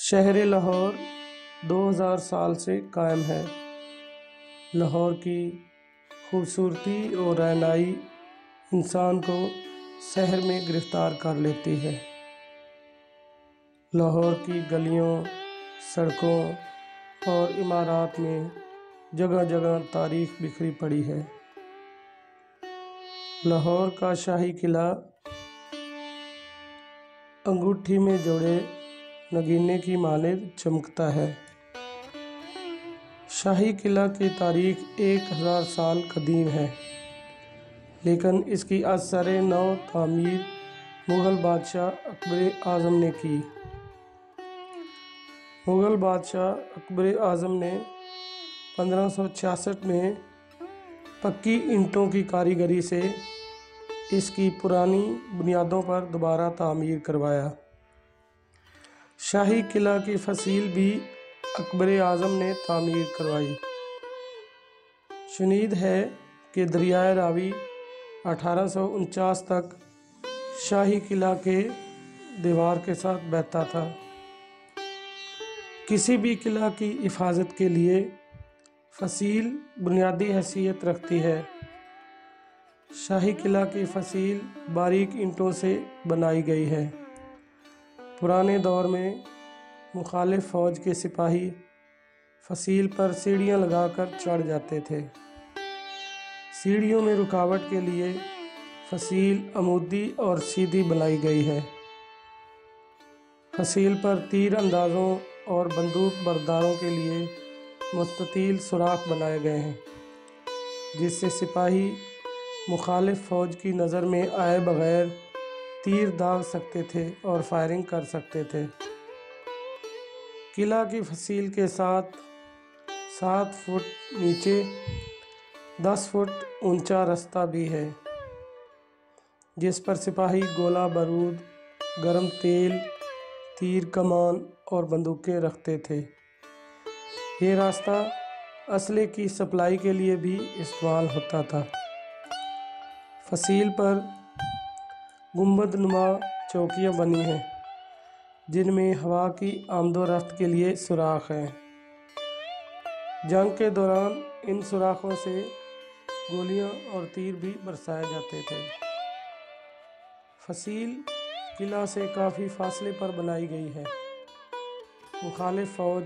شہر لاہور 2000 سال سے قائم ہے۔ لاہور کی خوبصورتی اور رہنائی انسان کو شہر میں گرفتار کر لیتی ہے۔ لاہور کی گلیوں، سڑکوں اور عمارات میں جگہ جگہ تاریخ بکھری پڑی ہے۔ لاہور کا شاہی قلعہ انگوٹھی میں جڑے نگینے کی مانند چمکتا ہے۔ شاہی قلعہ کی تاریخ 1000 سال قدیم ہے، لیکن اس کی اثر نو تعمیر مغل بادشاہ اکبر اعظم نے کی۔ مغل بادشاہ اکبر اعظم نے 1566 میں پکی اینٹوں کی کاریگری سے اس کی پرانی بنیادوں پر دوبارہ تعمیر کروایا۔ شاہی قلعہ کی فصیل بھی اکبر اعظم نے تعمیر کروائی۔ شنید ہے کہ دریائے راوی 1849 تک شاہی قلعہ کے دیوار کے ساتھ بہتا تھا۔ کسی بھی قلعہ کی حفاظت کے لیے فصیل بنیادی حیثیت رکھتی ہے۔ شاہی قلعہ کی فصیل باریک اینٹوں سے بنائی گئی ہے۔ پرانے دور میں مخالف فوج کے سپاہی فصیل پر سیڑھیاں لگا کر چڑھ جاتے تھے۔ سیڑھیوں میں رکاوٹ کے لیے فصیل عمودی اور سیدھی بنائی گئی ہے۔ فصیل پر تیر اندازوں اور بندوق برداروں کے لیے مستطیل سوراخ بنائے گئے ہیں، جس سے سپاہی مخالف فوج کی نظر میں آئے بغیر تیر داغ سکتے تھے اور فائرنگ کر سکتے تھے۔ قلعہ کی فصیل کے ساتھ 7 فٹ نیچے 10 فٹ اونچا رستہ بھی ہے، جس پر سپاہی گولہ بارود، گرم تیل، تیر کمان اور بندوقیں رکھتے تھے۔ یہ راستہ اسلحے کی سپلائی کے لیے بھی استعمال ہوتا تھا۔ فصیل پر گنبد نما چوکیاں بنی ہیں، جن میں ہوا کی آمد و رفت کے لیے سوراخ ہیں۔ جنگ کے دوران ان سوراخوں سے گولیاں اور تیر بھی برسائے جاتے تھے۔ فصیل قلعہ سے کافی فاصلے پر بنائی گئی ہے۔ مخالف فوج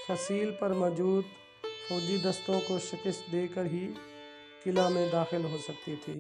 فصیل پر موجود فوجی دستوں کو شکست دے کر ہی قلعہ میں داخل ہو سکتی تھی۔